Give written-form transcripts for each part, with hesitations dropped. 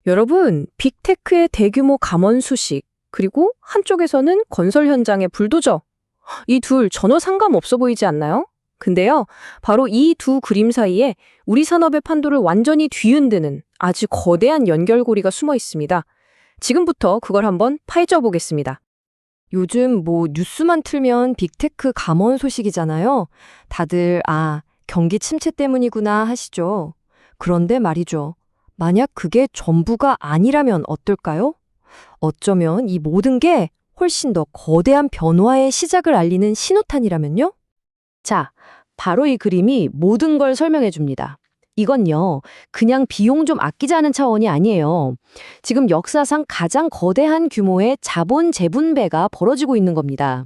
여러분, 빅테크의 대규모 감원 수식, 그리고 한쪽에서는 건설 현장의 불도저. 이 둘 전혀 상관없어 보이지 않나요? 근데요, 바로 이 두 그림 사이에 우리 산업의 판도를 완전히 뒤흔드는 아주 거대한 연결고리가 숨어 있습니다. 지금부터 그걸 한번 파헤쳐 보겠습니다. 요즘 뉴스만 틀면 빅테크 감원 소식이잖아요. 다들 경기 침체 때문이구나 하시죠. 그런데 말이죠. 만약 그게 전부가 아니라면 어떨까요? 어쩌면 이 모든 게 훨씬 더 거대한 변화의 시작을 알리는 신호탄이라면요? 자, 바로 이 그림이 모든 걸 설명해 줍니다. 이건요, 그냥 비용 좀 아끼자는 차원이 아니에요. 지금 역사상 가장 거대한 규모의 자본 재분배가 벌어지고 있는 겁니다.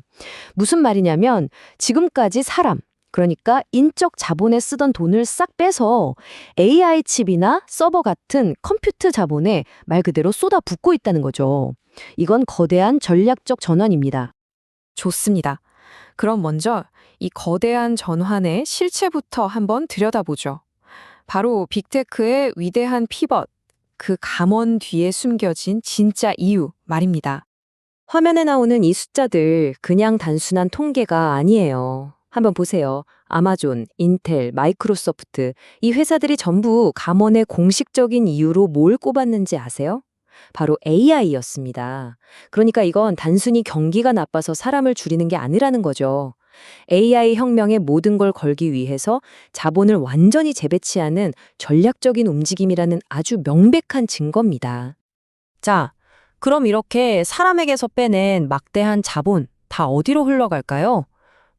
무슨 말이냐면 지금까지 사람, 그러니까 인적 자본에 쓰던 돈을 싹 빼서 AI 칩이나 서버 같은 컴퓨터 자본에 말 그대로 쏟아붓고 있다는 거죠. 이건 거대한 전략적 전환입니다. 좋습니다. 그럼 먼저 이 거대한 전환의 실체부터 한번 들여다보죠. 바로 빅테크의 위대한 피벗, 그 감원 뒤에 숨겨진 진짜 이유 말입니다. 화면에 나오는 이 숫자들 그냥 단순한 통계가 아니에요. 한번 보세요. 아마존, 인텔, 마이크로소프트, 이 회사들이 전부 감원의 공식적인 이유로 뭘 꼽았는지 아세요? 바로 AI였습니다. 그러니까 이건 단순히 경기가 나빠서 사람을 줄이는 게 아니라는 거죠. AI 혁명에 모든 걸 걸기 위해서 자본을 완전히 재배치하는 전략적인 움직임이라는 아주 명백한 증거입니다. 자, 그럼 이렇게 사람에게서 빼낸 막대한 자본 다 어디로 흘러갈까요?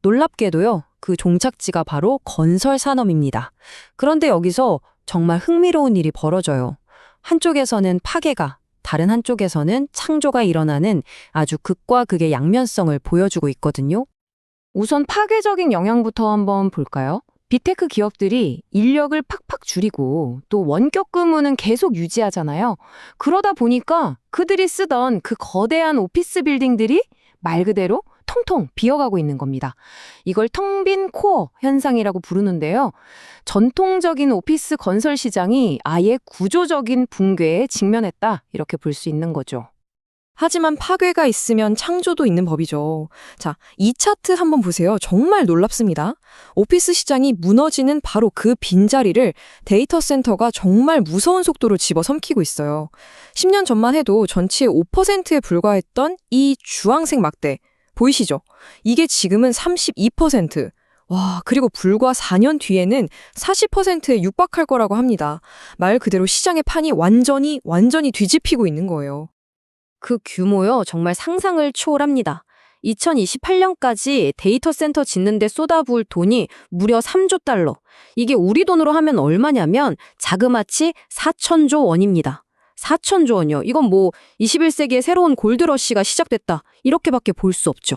놀랍게도요, 그 종착지가 바로 건설 산업입니다. 그런데 여기서 정말 흥미로운 일이 벌어져요. 한쪽에서는 파괴가, 다른 한쪽에서는 창조가 일어나는 아주 극과 극의 양면성을 보여주고 있거든요. 우선 파괴적인 영향부터 한번 볼까요? 빅테크 기업들이 인력을 팍팍 줄이고 또 원격 근무는 계속 유지하잖아요. 그러다 보니까 그들이 쓰던 그 거대한 오피스 빌딩들이 말 그대로 통통 비어가고 있는 겁니다. 이걸 텅 빈 코어 현상이라고 부르는데요. 전통적인 오피스 건설 시장이 아예 구조적인 붕괴에 직면했다, 이렇게 볼 수 있는 거죠. 하지만 파괴가 있으면 창조도 있는 법이죠. 자, 이 차트 한번 보세요. 정말 놀랍습니다. 오피스 시장이 무너지는 바로 그 빈자리를 데이터 센터가 정말 무서운 속도로 집어삼키고 있어요. 10년 전만 해도 전체의 5%에 불과했던 이 주황색 막대, 보이시죠? 이게 지금은 32%. 와, 그리고 불과 4년 뒤에는 40%에 육박할 거라고 합니다. 말 그대로 시장의 판이 완전히 뒤집히고 있는 거예요. 그 규모요, 정말 상상을 초월합니다. 2028년까지 데이터 센터 짓는 데 쏟아부을 돈이 무려 3조 달러. 이게 우리 돈으로 하면 얼마냐면 자그마치 4천조 원입니다. 4천조 원이요. 이건 21세기의 새로운 골드러시가 시작됐다, 이렇게밖에 볼 수 없죠.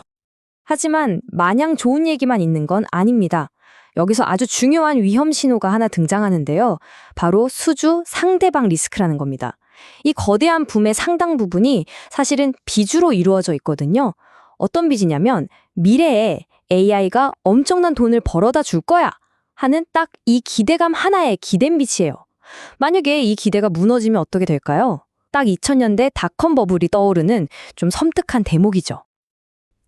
하지만 마냥 좋은 얘기만 있는 건 아닙니다. 여기서 아주 중요한 위험 신호가 하나 등장하는데요. 바로 수주 상대방 리스크라는 겁니다. 이 거대한 붐의 상당 부분이 사실은 빚으로 이루어져 있거든요. 어떤 빚이냐면 미래에 AI가 엄청난 돈을 벌어다 줄 거야 하는 딱 이 기대감 하나에 기댄 빚이에요. 만약에 이 기대가 무너지면 어떻게 될까요? 딱 2000년대 닷컴 버블이 떠오르는 좀 섬뜩한 대목이죠.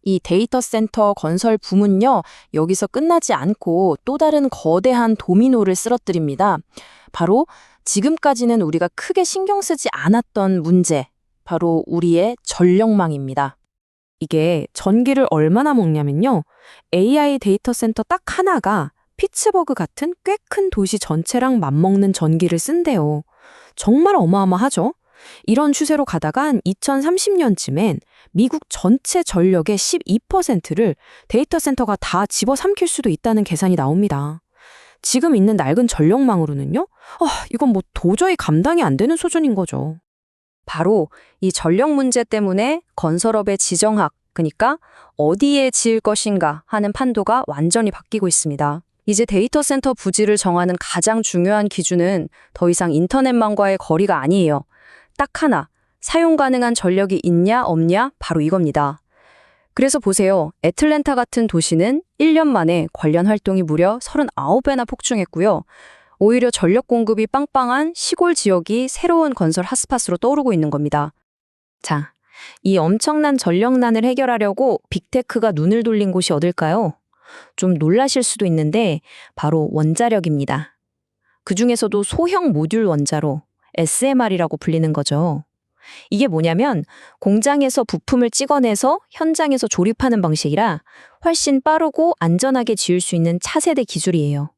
이 데이터 센터 건설 붐은요, 여기서 끝나지 않고 또 다른 거대한 도미노를 쓰러뜨립니다. 바로 지금까지는 우리가 크게 신경 쓰지 않았던 문제, 바로 우리의 전력망입니다. 이게 전기를 얼마나 먹냐면요, AI 데이터 센터 딱 하나가 피츠버그 같은 꽤 큰 도시 전체랑 맞먹는 전기를 쓴대요. 정말 어마어마하죠? 이런 추세로 가다간 2030년쯤엔 미국 전체 전력의 12%를 데이터 센터가 다 집어삼킬 수도 있다는 계산이 나옵니다. 지금 있는 낡은 전력망으로는요? 이건 도저히 감당이 안 되는 수준인 거죠. 바로 이 전력 문제 때문에 건설업의 지정학, 그러니까 어디에 지을 것인가 하는 판도가 완전히 바뀌고 있습니다. 이제 데이터 센터 부지를 정하는 가장 중요한 기준은 더 이상 인터넷망과의 거리가 아니에요. 딱 하나, 사용 가능한 전력이 있냐 없냐, 바로 이겁니다. 그래서 보세요. 애틀랜타 같은 도시는 1년 만에 관련 활동이 무려 39배나 폭증했고요. 오히려 전력 공급이 빵빵한 시골 지역이 새로운 건설 핫스팟으로 떠오르고 있는 겁니다. 자, 이 엄청난 전력난을 해결하려고 빅테크가 눈을 돌린 곳이 어딜까요? 좀 놀라실 수도 있는데 바로 원자력입니다. 그중에서도 소형 모듈 원자로 SMR이라고 불리는 거죠. 이게 뭐냐면 공장에서 부품을 찍어내서 현장에서 조립하는 방식이라 훨씬 빠르고 안전하게 지을 수 있는 차세대 기술이에요.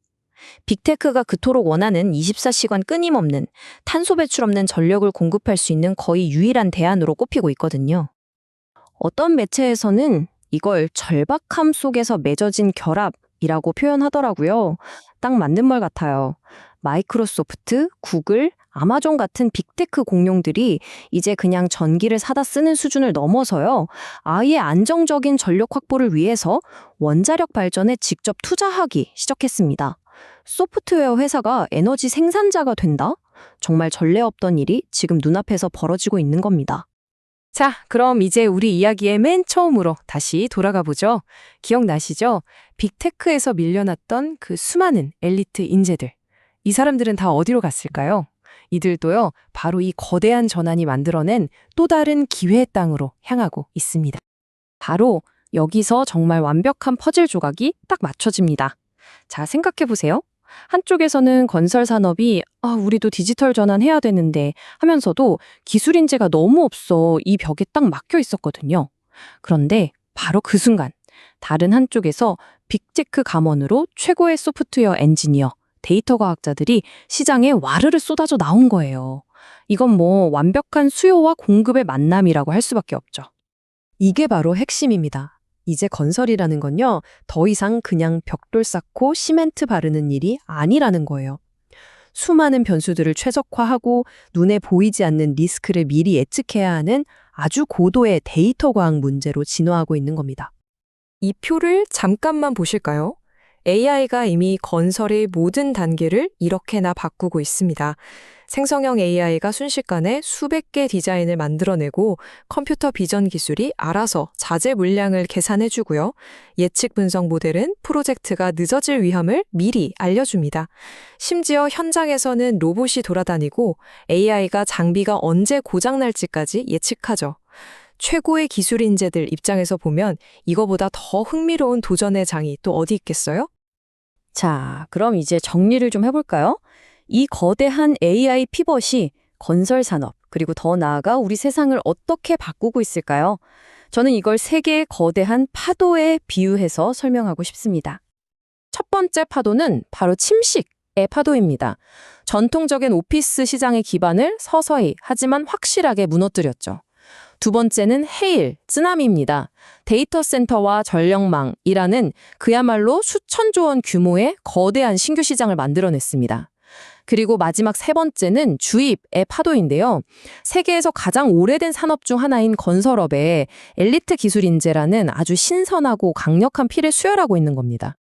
빅테크가 그토록 원하는 24시간 끊임없는 탄소 배출 없는 전력을 공급할 수 있는 거의 유일한 대안으로 꼽히고 있거든요. 어떤 매체에서는 이걸 절박함 속에서 맺어진 결합이라고 표현하더라고요. 딱 맞는 말 같아요. 마이크로소프트, 구글, 아마존 같은 빅테크 공룡들이 이제 그냥 전기를 사다 쓰는 수준을 넘어서요. 아예 안정적인 전력 확보를 위해서 원자력 발전에 직접 투자하기 시작했습니다. 소프트웨어 회사가 에너지 생산자가 된다? 정말 전례 없던 일이 지금 눈앞에서 벌어지고 있는 겁니다. 자, 그럼 이제 우리 이야기의 맨 처음으로 다시 돌아가 보죠. 기억나시죠? 빅테크에서 밀려났던 그 수많은 엘리트 인재들. 이 사람들은 다 어디로 갔을까요? 이들도요, 바로 이 거대한 전환이 만들어낸 또 다른 기회의 땅으로 향하고 있습니다. 바로 여기서 정말 완벽한 퍼즐 조각이 딱 맞춰집니다. 자, 생각해 보세요. 한쪽에서는 건설 산업이 우리도 디지털 전환해야 되는데 하면서도 기술 인재가 너무 없어 이 벽에 딱 막혀 있었거든요. 그런데 바로 그 순간 다른 한쪽에서 빅테크 감원으로 최고의 소프트웨어 엔지니어, 데이터 과학자들이 시장에 와르르 쏟아져 나온 거예요. 이건 뭐 완벽한 수요와 공급의 만남이라고 할 수밖에 없죠. 이게 바로 핵심입니다. 이제 건설이라는 건요, 더 이상 그냥 벽돌 쌓고 시멘트 바르는 일이 아니라는 거예요. 수많은 변수들을 최적화하고 눈에 보이지 않는 리스크를 미리 예측해야 하는 아주 고도의 데이터 과학 문제로 진화하고 있는 겁니다. 이 표를 잠깐만 보실까요? AI가 이미 건설의 모든 단계를 이렇게나 바꾸고 있습니다. 생성형 AI가 순식간에 수백 개 디자인을 만들어내고 컴퓨터 비전 기술이 알아서 자재 물량을 계산해주고요. 예측 분석 모델은 프로젝트가 늦어질 위험을 미리 알려줍니다. 심지어 현장에서는 로봇이 돌아다니고 AI가 장비가 언제 고장날지까지 예측하죠. 최고의 기술 인재들 입장에서 보면 이거보다 더 흥미로운 도전의 장이 또 어디 있겠어요? 자, 그럼 이제 정리를 좀 해볼까요? 이 거대한 AI 피벗이 건설 산업, 그리고 더 나아가 우리 세상을 어떻게 바꾸고 있을까요? 저는 이걸 세 개의 거대한 파도에 비유해서 설명하고 싶습니다. 첫 번째 파도는 바로 침식의 파도입니다. 전통적인 오피스 시장의 기반을 서서히 하지만 확실하게 무너뜨렸죠. 두 번째는 헤일, 쓰나미입니다. 데이터 센터와 전력망이라는 그야말로 수천조 원 규모의 거대한 신규 시장을 만들어냈습니다. 그리고 마지막 세 번째는 주입의 파도인데요. 세계에서 가장 오래된 산업 중 하나인 건설업에 엘리트 기술 인재라는 아주 신선하고 강력한 피를 수혈하고 있는 겁니다.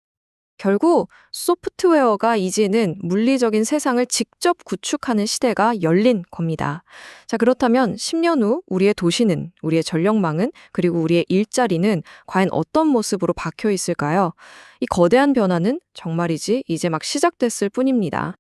결국 소프트웨어가 이제는 물리적인 세상을 직접 구축하는 시대가 열린 겁니다. 자, 그렇다면 10년 후 우리의 도시는, 우리의 전력망은, 그리고 우리의 일자리는 과연 어떤 모습으로 박혀 있을까요? 이 거대한 변화는 정말이지 이제 막 시작됐을 뿐입니다.